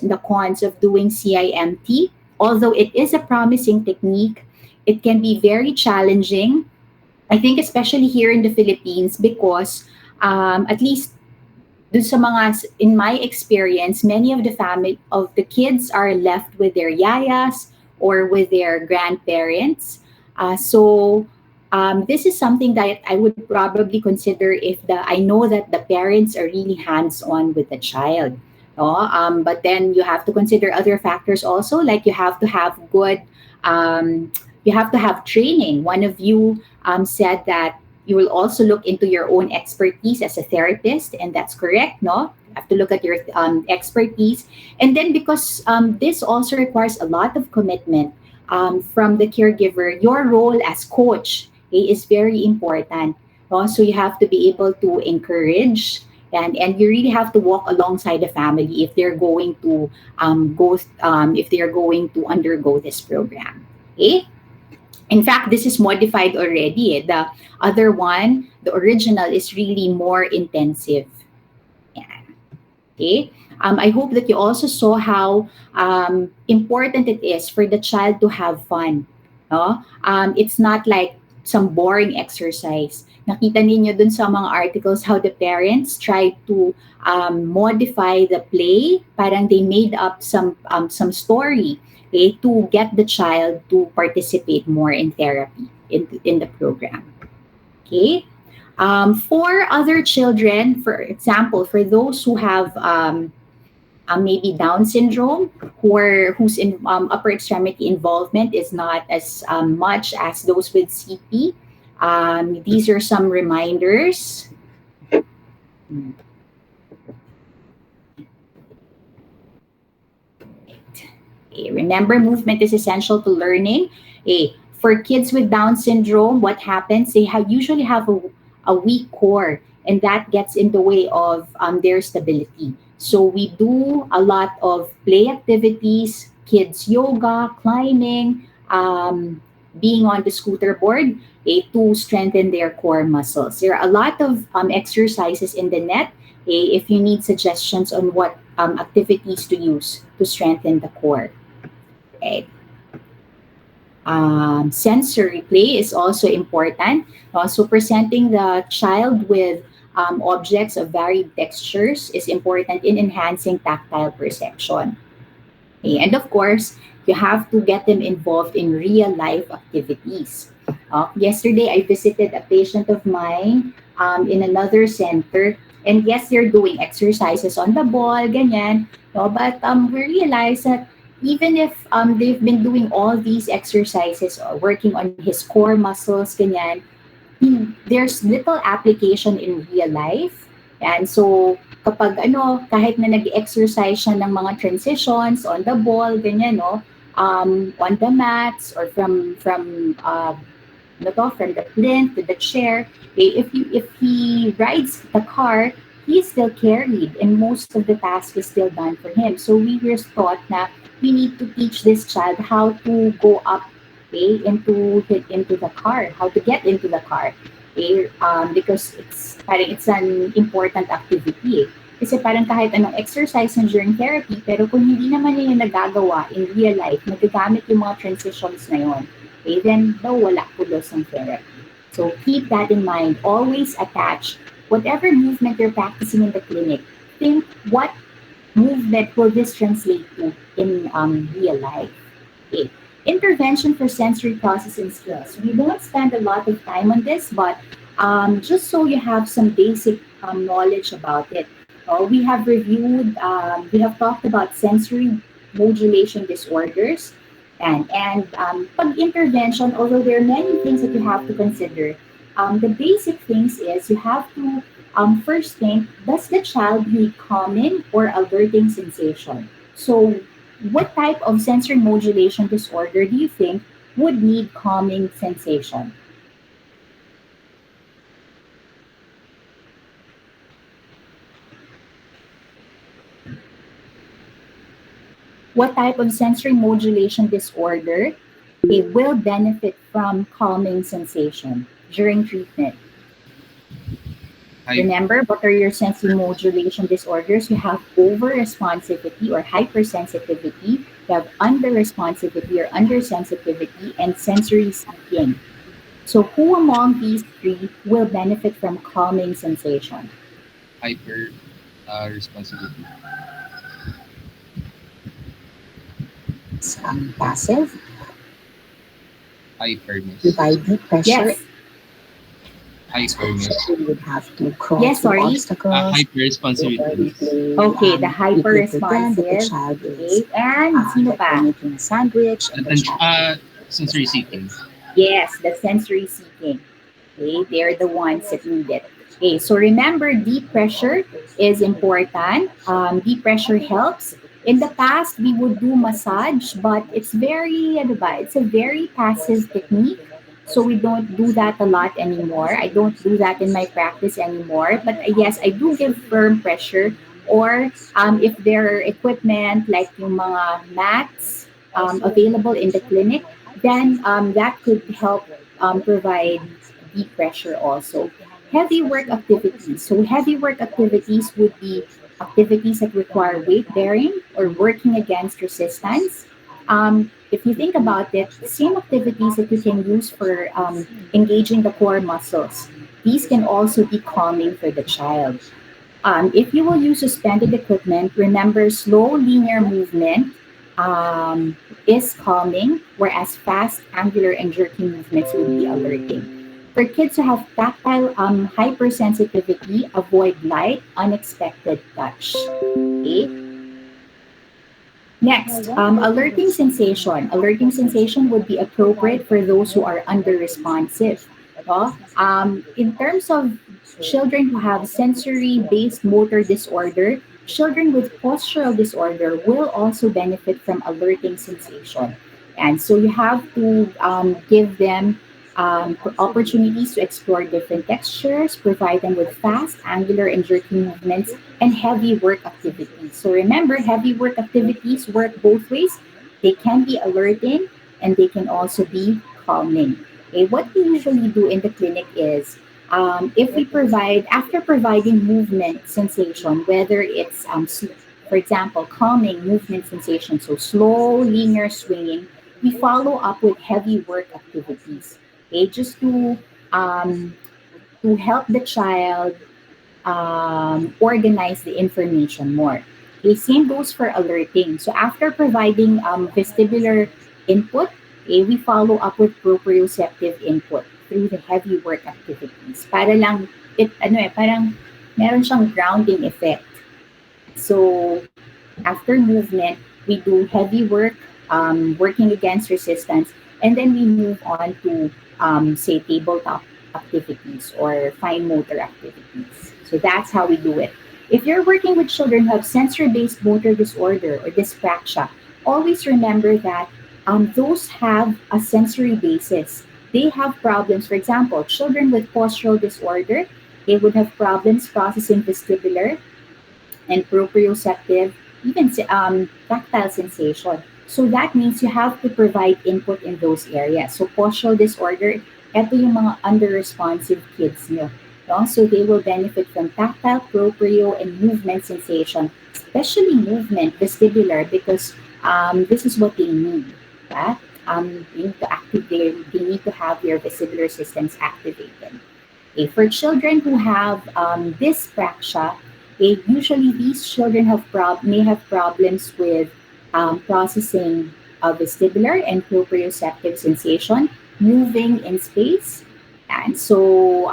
and the cons of doing CIMT. Although it is a promising technique, it can be very challenging. I think especially here in the Philippines because at least dun sa mga, in my experience, many of the family of the kids are left with their yayas or with their grandparents. So this is something that I would probably consider if I know that the parents are really hands on with the child. No? But then you have to consider other factors also, like um, you have to have training. One of you said that you will also look into your own expertise as a therapist, and that's correct. No, you have to look at your expertise, and then because this also requires a lot of commitment from the caregiver, your role as coach is very important. No? So you have to be able to encourage. And you really have to walk alongside the family if they're going to if they're going to undergo this program. Okay? In fact, this is modified already. The other one, the original, is really more intensive. Yeah. Okay. I hope that you also saw how important it is for the child to have fun. No? It's not like some boring exercise. Nakita ninyo dun sa mga articles how the parents try to modify the play. Parang they made up some story, okay, to get the child to participate more in therapy in the program. Okay. For other children, for example, for those who have maybe Down syndrome, whose upper extremity involvement is not as much as those with CP, these are some reminders. Okay, remember, movement is essential to learning. For kids with Down syndrome, what happens? They usually have a weak core, and that gets in the way of their stability. So we do a lot of play activities, kids yoga, climbing, being on the scooter board, to strengthen their core muscles. There are a lot of exercises in the net. If you need suggestions on what activities to use to strengthen the core. Okay. Sensory play is also important. Also, presenting the child with objects of varied textures is important in enhancing tactile perception. Okay. And of course, you have to get them involved in real life activities. Yesterday, I visited a patient of mine in another center. And yes, they're doing exercises on the ball, ganyan. No? But we realized that even if they've been doing all these exercises, working on his core muscles, ganyan, there's little application in real life. And so, kapag kahit na nag-exercise siya ng mga transitions on the ball, ganyan, no, on the mats or from the plinth to the chair, if he rides the car, he's still carried, and most of the task is still done for him. So we were taught na we need to teach this child how to go up, into the car, how to get into the car, because it's an important activity. Kasi parang kahit anong exercise na during therapy, pero kung hindi naman niya yung nagagawa in real life, nagagamit yung mga transitions na yun, then wala pulos ng therapy. So keep that in mind. Always attach whatever movement you're practicing in the clinic. Think, what movement will this translate to in real life? Okay. Intervention for sensory processing skills. We won't spend a lot of time on this, but just so you have some basic knowledge about it. We have talked about sensory modulation disorders. And pag intervention, although there are many things that you have to consider, the basic things is you have to first think, does the child need calming or alerting sensation? So what type of sensory modulation disorder do you think would need calming sensation? What type of sensory modulation disorder they will benefit from calming sensation during treatment? Hy- Remember, what are your sensory modulation disorders? You have over responsivity or hypersensitivity, you have under responsivity or undersensitivity, and sensory seeking. So, who among these three will benefit from calming sensation? Hyper responsibility. Passive, Hyperness. provide deep pressure. Yes. So Hyperness. children would have to crawl Yes, through sorry. obstacles. Hyper Before they responsiveness. play, Okay, the we hyper could pretend that the responsive. child is Okay, and sino that we're pa? making a sandwich and the Attention. child. Sensory seeking. Yes, the sensory seeking. Okay, they're the ones that need it. Okay, so remember, deep pressure is important. Deep pressure helps. In the past, we would do massage, but it's very, ano ba, it's a very passive technique. So we don't do that a lot anymore. I don't do that in my practice anymore. But yes, I do give firm pressure. Or if there are equipment like yung mga mats available in the clinic, then that could help provide deep pressure also. Heavy work activities. So, heavy work activities would be activities that require weight bearing or working against resistance. If you think about it, same activities that you can use for engaging the core muscles, these can also be calming for the child. If you will use suspended equipment, remember slow linear movement is calming, whereas fast, angular, and jerky movements would be alerting. For kids who have tactile hypersensitivity, avoid light, unexpected touch. Okay? Next, alerting sensation. Alerting sensation would be appropriate for those who are under responsive. No? In terms of children who have sensory based motor disorder, children with postural disorder will also benefit from alerting sensation. And so you have to give them opportunities to explore different textures, provide them with fast, angular, and jerky movements, and heavy work activities. So remember, heavy work activities work both ways. They can be alerting and they can also be calming. Okay, what we usually do in the clinic is if we provide, after providing movement sensation, whether it's, for example, calming movement sensation, so slow linear swinging, we follow up with heavy work activities. Okay, just to help the child organize the information more. Okay, same goes for alerting. So after providing vestibular input, okay, we follow up with proprioceptive input through the heavy work activities. Para lang, parang meron siyang grounding effect. So after movement, we do heavy work, working against resistance, and then we move on to, say, tabletop activities or fine motor activities. So that's how we do it. If you're working with children who have sensory based motor disorder or dyspraxia, always remember that those have a sensory basis. They have problems. For example, children with postural disorder, they would have problems processing vestibular and proprioceptive, even tactile sensation. So that means you have to provide input in those areas. So postural disorder, ito yung mga under-responsive kids nyo. No? So they will benefit from tactile, proprio, and movement sensation, especially movement, vestibular, because this is what they need. Right? They need to activate, they need to have your vestibular systems activated. Okay, for children who have dyspraxia, usually these children may have problems with processing vestibular and proprioceptive sensation, moving in space. And so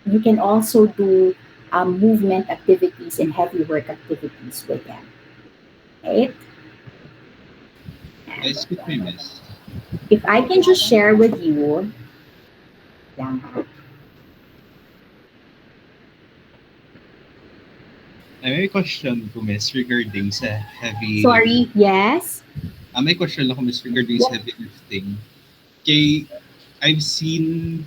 you can also do movement activities and heavy work activities with them. Right? And Excuse me, miss. if I can just share with you, yeah. May question ko, miss, regarding sa heavy Sorry, lifting. yes. May question ako, miss, regarding sa heavy lifting. Kay, I've seen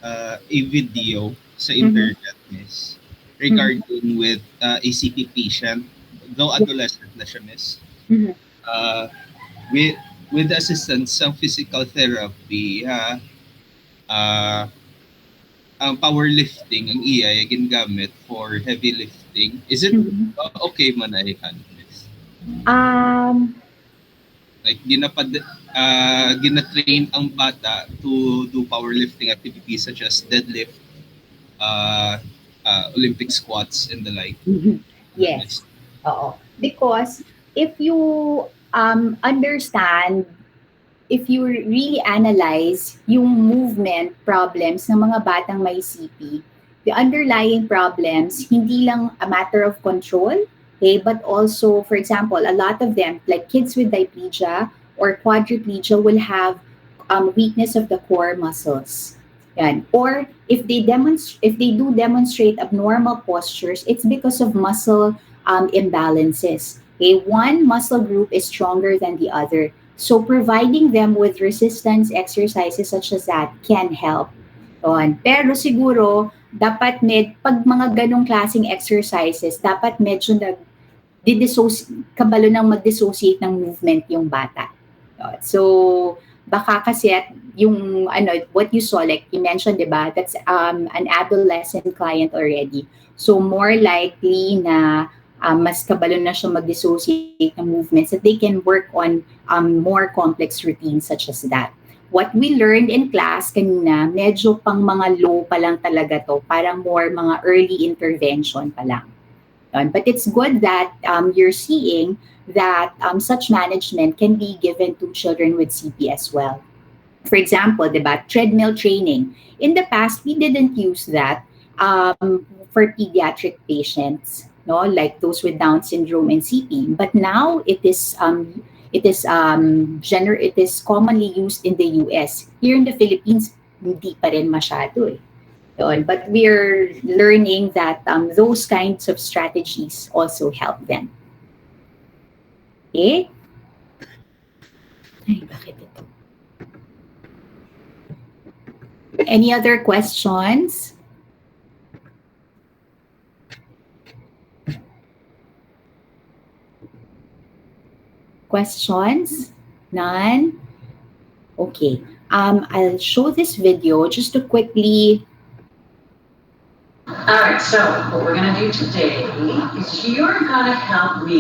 a video sa Mm-hmm. internet, miss, Mm-hmm. regarding with ACP patient, though Yeah. adolescent na siya, miss, Mm-hmm. uh, with, with the assistance ng physical therapy, uh, powerlifting ang iya ginagamit for heavy lifting. Is it Mhm. okay man ay miss? Um, Like gina-train ang bata to do powerlifting activities such as deadlift, uh, Olympic squats and the like. Miss. yes. Oo. Because if you understand, if you really analyze yung movement problems ng mga batang may CP, the underlying problems, hindi lang a matter of control, okay, but also, for example, a lot of them, like kids with diplegia or quadriplegia, will have weakness of the core muscles. Yan. Or if they do demonstrate abnormal postures, it's because of muscle imbalances. Okay, one muscle group is stronger than the other. So providing them with resistance exercises such as that can help. Yun. Pero siguro, pag mga ganong klaseng exercises, dapat medyo kabalo ng mag-dissociate ng movement yung bata. So, baka kasi at yung what you saw, like you mentioned, di ba, that's an adolescent client already. So, more likely na mas kabalo na siya mag-dissociate ng movements that they can work on more complex routines such as that. What we learned in class kanina, medyo pang mga low pa lang talaga to, parang more mga early intervention pa lang. But it's good that you're seeing that such management can be given to children with CP as well. For example, diba, treadmill training. In the past, we didn't use that for pediatric patients, no, like those with Down syndrome and CP. But now it is commonly used in the US. Here in the Philippines, hindi pa rin masyado eh. Yun. But we're learning that those kinds of strategies also help them. Okay? Ay, bakit ito? Any other questions? Questions? None? Okay. I'll show this video just to quickly. All right, so what we're going to do today is you're going to help me